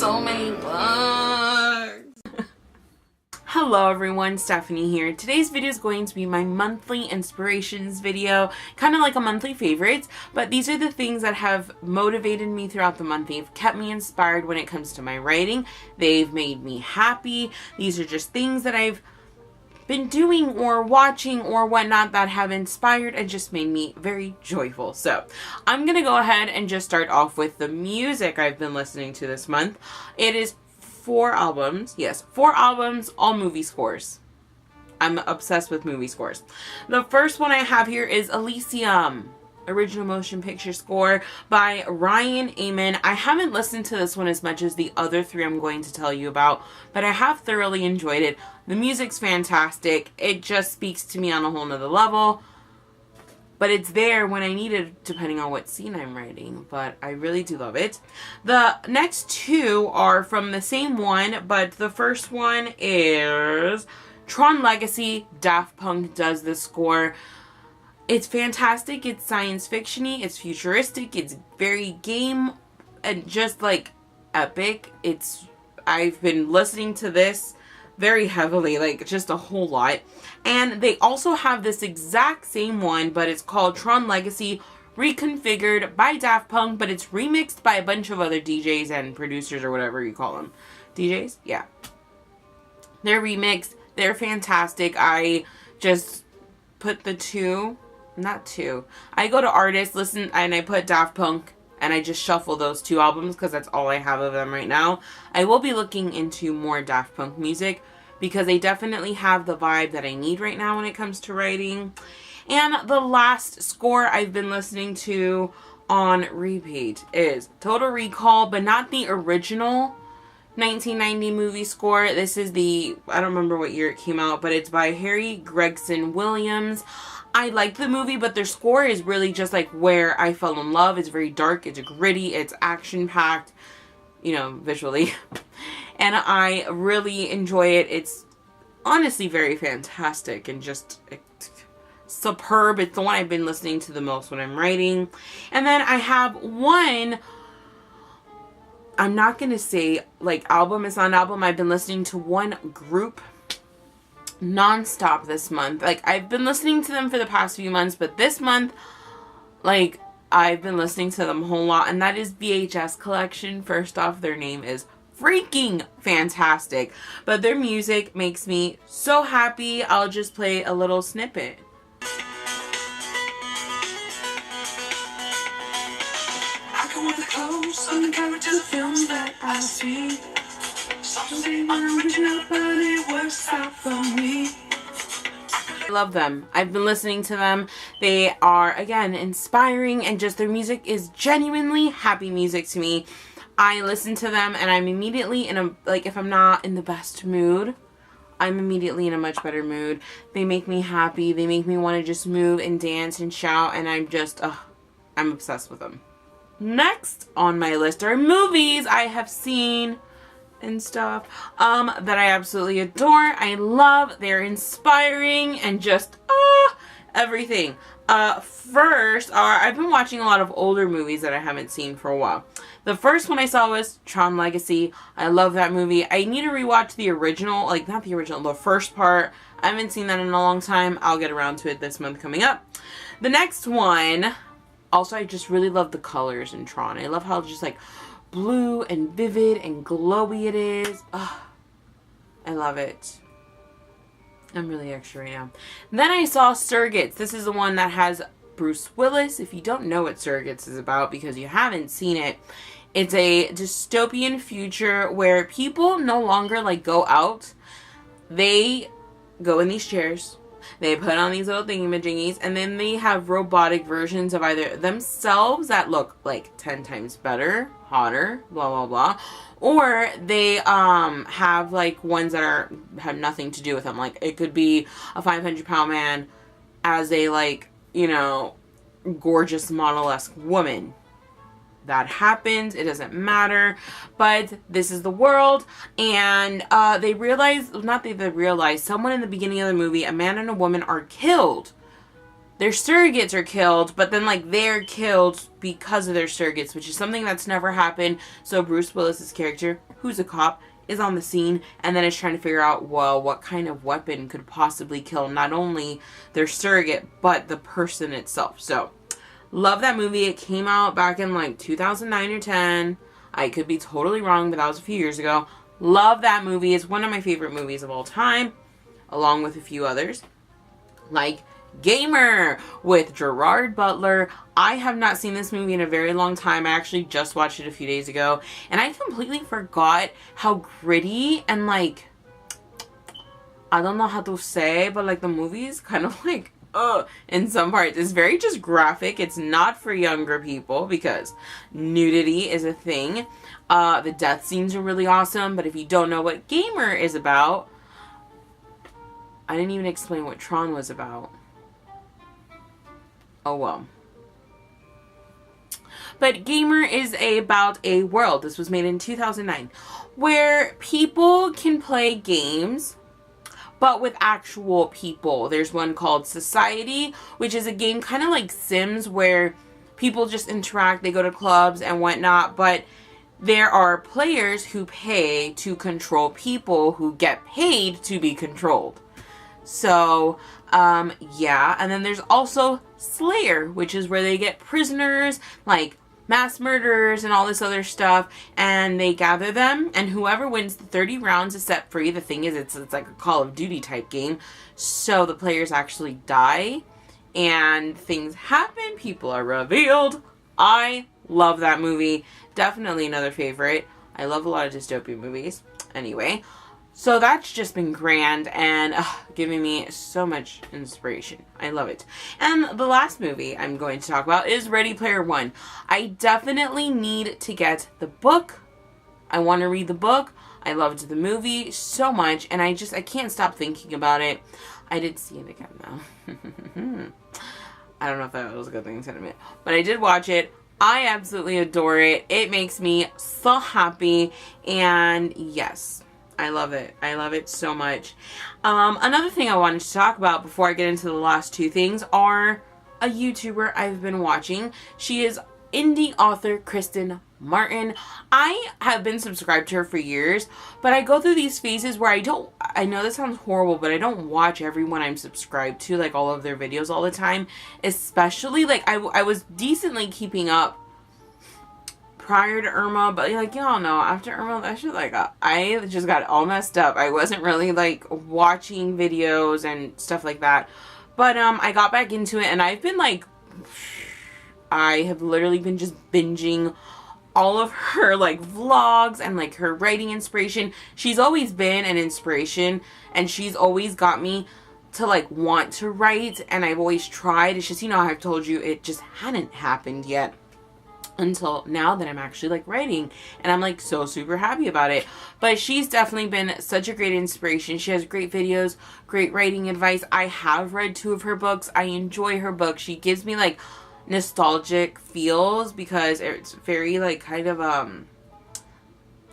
so many bugs. Hello everyone, Stephanie here. Today's video is going to be my monthly inspirations video, kind of like a monthly favorites, but these are the things that have motivated me throughout the month. They've kept me inspired when it comes to my writing. They've made me happy. These are just things that I've been doing or watching or whatnot that have inspired and just made me very joyful. So I'm gonna go ahead and just start off with the music I've been listening to this month. It is 4 albums. Yes, 4 albums, all movie scores. I'm obsessed with movie scores. The first one I have here is Elysium, original motion picture score by Ryan Amino. I haven't listened to this one as much as the other 3 I'm going to tell you about, but I have thoroughly enjoyed it. The music's fantastic. It just speaks to me on a whole nother level. But it's there when I need it, depending on what scene I'm writing. But I really do love it. The next 2 are from the same one, but the first one is Tron Legacy. Daft Punk does the score. It's fantastic. It's science fiction-y. It's futuristic. It's very game and just like epic. I've been listening to this very heavily, like just a whole lot. And they also have this exact same one, but it's called Tron Legacy Reconfigured by Daft Punk, but it's remixed by a bunch of other DJs and producers or whatever you call them. DJs? Yeah. They're remixed. They're fantastic. I just put the 2, not 2. I go to artists, listen, and I put Daft Punk, and I just shuffle those 2 albums because that's all I have of them right now. I will be looking into more Daft Punk music because they definitely have the vibe that I need right now when it comes to writing. And the last score I've been listening to on repeat is Total Recall, but not the original 1990 movie score. This is I don't remember what year it came out, but it's by Harry Gregson Williams. I like the movie, but their score is really just like where I fell in love. It's very dark, it's gritty, it's action-packed, you know, visually. And I really enjoy it. It's honestly very fantastic and just superb. It's the one I've been listening to the most when I'm writing. And then I have one, I'm not going to say like album, it's not an album. I've been listening to one group non-stop this month. Like I've been listening to them for the past few months, but this month, like I've been listening to them a whole lot, and that is VHS Collection. First off, their name is freaking fantastic, but their music makes me so happy. I'll just play a little snippet. I go with the clothes on the characters of films that I see. Something unoriginal, but it works out for me. I love them. I've been listening to them. They are, again, inspiring, and just their music is genuinely happy music to me. I listen to them and I'm immediately in a, like if I'm not in the best mood, I'm immediately in a much better mood. They make me happy. They make me want to just move and dance and shout, and I'm just, I'm obsessed with them. Next on my list are movies I have seen and stuff that I absolutely adore. I love. They're inspiring and just everything. First I've been watching a lot of older movies that I haven't seen for a while. The first one I saw was Tron Legacy. I love that movie. I need to rewatch the original, like not the original, the first part. I haven't seen that in a long time. I'll get around to it this month coming up. The next one, also I just really love the colors in Tron. I love how just like blue and vivid and glowy it is. I love it. I'm really extra right now. Then I saw Surrogates. This is the one that has Bruce Willis. If you don't know what Surrogates is about because you haven't seen it, it's a dystopian future where people no longer like go out. They go in these chairs. They put on these little thingamajiggies, and then they have robotic versions of either themselves that look like 10 times better, hotter, blah, blah, blah. Or they have like ones that have nothing to do with them. Like it could be a 500-pound man as a like, you know, gorgeous model-esque woman. That happens. It doesn't matter. But this is the world. And they realize, not they realize, someone in the beginning of the movie, a man and a woman are killed their surrogates are killed, but then, like, they're killed because of their surrogates, which is something that's never happened. So Bruce Willis's character, who's a cop, is on the scene and then is trying to figure out, well, what kind of weapon could possibly kill not only their surrogate, but the person itself. So, love that movie. It came out back in, like, 2009 or 10. I could be totally wrong, but that was a few years ago. Love that movie. It's one of my favorite movies of all time, along with a few others, like Gamer with Gerard Butler. I have not seen this movie in a very long time. I actually just watched it a few days ago, and I completely forgot how gritty and, like, I don't know how to say, but, like, the movie is kind of like, in some parts. It's very just graphic. It's not for younger people because nudity is a thing. The death scenes are really awesome, but if you don't know what Gamer is about, I didn't even explain what Tron was about. Oh well. But Gamer is about a world, this was made in 2009, where people can play games, but with actual people. There's one called Society, which is a game kind of like Sims, where people just interact, they go to clubs and whatnot, but there are players who pay to control people who get paid to be controlled. So, yeah. And then there's also Slayer, which is where they get prisoners, like mass murderers and all this other stuff, and they gather them, and whoever wins the 30 rounds is set free. The thing is, it's like a Call of Duty type game, so the players actually die, and things happen, people are revealed. I love that movie. Definitely another favorite. I love a lot of dystopian movies. Anyway, so that's just been grand and giving me so much inspiration. I love it. And the last movie I'm going to talk about is Ready Player One. I definitely need to get the book. I want to read the book. I loved the movie so much, and I can't stop thinking about it. I did see it again, though. I don't know if that was a good thing to admit, but I did watch it. I absolutely adore it. It makes me so happy, and yes, I love it. I love it so much. Another thing I wanted to talk about before I get into the last two things are a YouTuber I've been watching. She is indie author Kristen Martin. I have been subscribed to her for years, but I go through these phases where I know this sounds horrible, but I don't watch everyone I'm subscribed to, like all of their videos all the time. Especially, like, I was decently keeping up prior to Irma, but like, y'all know, after Irma, that shit, like, I just got all messed up. I wasn't really, like, watching videos and stuff like that. But, I got back into it, and I've been, like, I have literally been just binging all of her, like, vlogs and, like, her writing inspiration. She's always been an inspiration, and she's always got me to, like, want to write, and I've always tried. It's just, you know, I've told you, it just hadn't happened yet until now that I'm actually, like, writing, and I'm, like, so super happy about it. But she's definitely been such a great inspiration. She has great videos, great writing advice. I have read 2 of her books. I enjoy her books. She gives me, like, nostalgic feels because it's very, like, kind of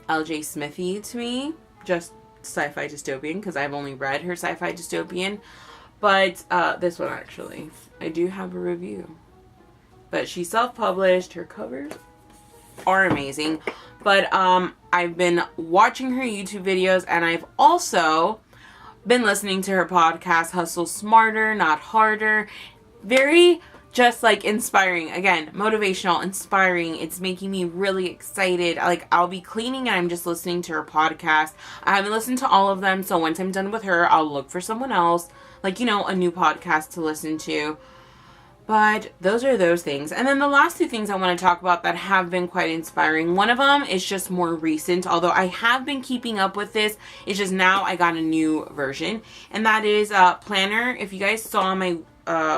L.J. Smithy to me, just sci-fi dystopian, because I've only read her sci-fi dystopian. But this one, actually, I do have a review. But she's self-published. Her covers are amazing. But I've been watching her YouTube videos, and I've also been listening to her podcast, Hustle Smarter, Not Harder. Very just, like, inspiring. Again, motivational, inspiring. It's making me really excited. Like, I'll be cleaning and I'm just listening to her podcast. I haven't listened to all of them, so once I'm done with her, I'll look for someone else. Like, you know, a new podcast to listen to. But those are those things. And then the last 2 things I want to talk about that have been quite inspiring. One of them is just more recent, although I have been keeping up with this. It's just now I got a new version. And that is Planner. If you guys saw my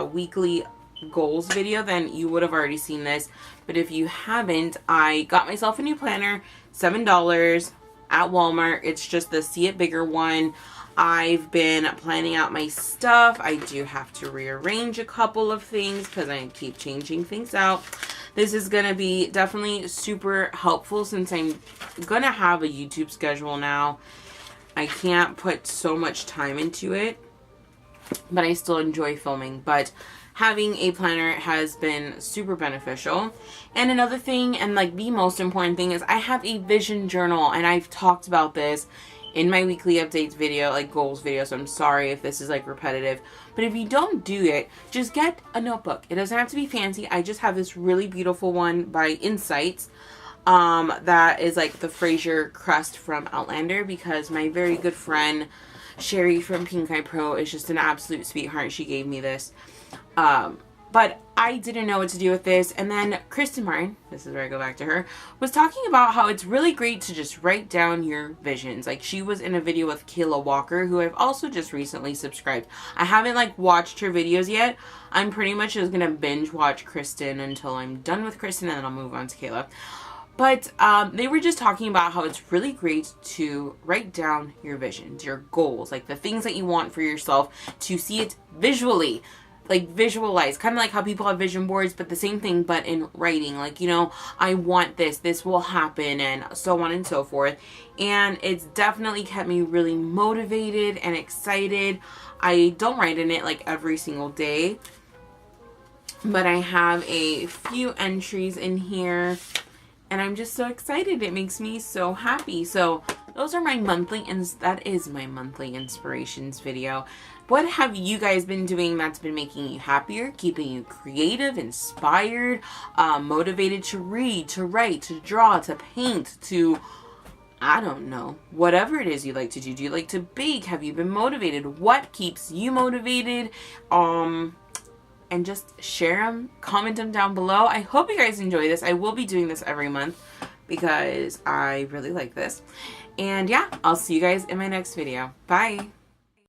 weekly goals video, then you would have already seen this. But if you haven't, I got myself a new planner, $7 at Walmart. It's just the See It Bigger one. I've been planning out my stuff. I do have to rearrange a couple of things because I keep changing things out. This is going to be definitely super helpful since I'm going to have a YouTube schedule now. I can't put so much time into it, but I still enjoy filming. But having a planner has been super beneficial. And another thing, and like the most important thing, is I have a vision journal, and I've talked about this in my weekly updates video, like goals video, so I'm sorry if this is like repetitive. But if you don't do it, just get a notebook. It doesn't have to be fancy. I just have this really beautiful one by Insights that is like the Fraser crest from Outlander, because my very good friend Sherry from Pink Eye Pro is just an absolute sweetheart. She gave me this. But I didn't know what to do with this. And then Kristen Martin, this is where I go back to her, was talking about how it's really great to just write down your visions. Like, she was in a video with Kayla Walker, who I've also just recently subscribed. I haven't like watched her videos yet. I'm pretty much just gonna binge watch Kristen until I'm done with Kristen, and then I'll move on to Kayla. But they were just talking about how it's really great to write down your visions, your goals, like the things that you want for yourself, to see it visually. Like, visualize, kind of like how people have vision boards, but the same thing, but in writing. Like, you know, I want this, this will happen, and so on and so forth. And it's definitely kept me really motivated and excited. I don't write in it like every single day, but I have a few entries in here, and I'm just so excited. It makes me so happy. So those are my monthly, and that is my monthly inspirations video. What have you guys been doing that's been making you happier, keeping you creative, inspired, motivated to read, to write, to draw, to paint, to, I don't know, whatever it is you like to do. Do you like to bake? Have you been motivated? What keeps you motivated? And just share them, comment them down below. I hope you guys enjoy this. I will be doing this every month because I really like this. And yeah, I'll see you guys in my next video. Bye.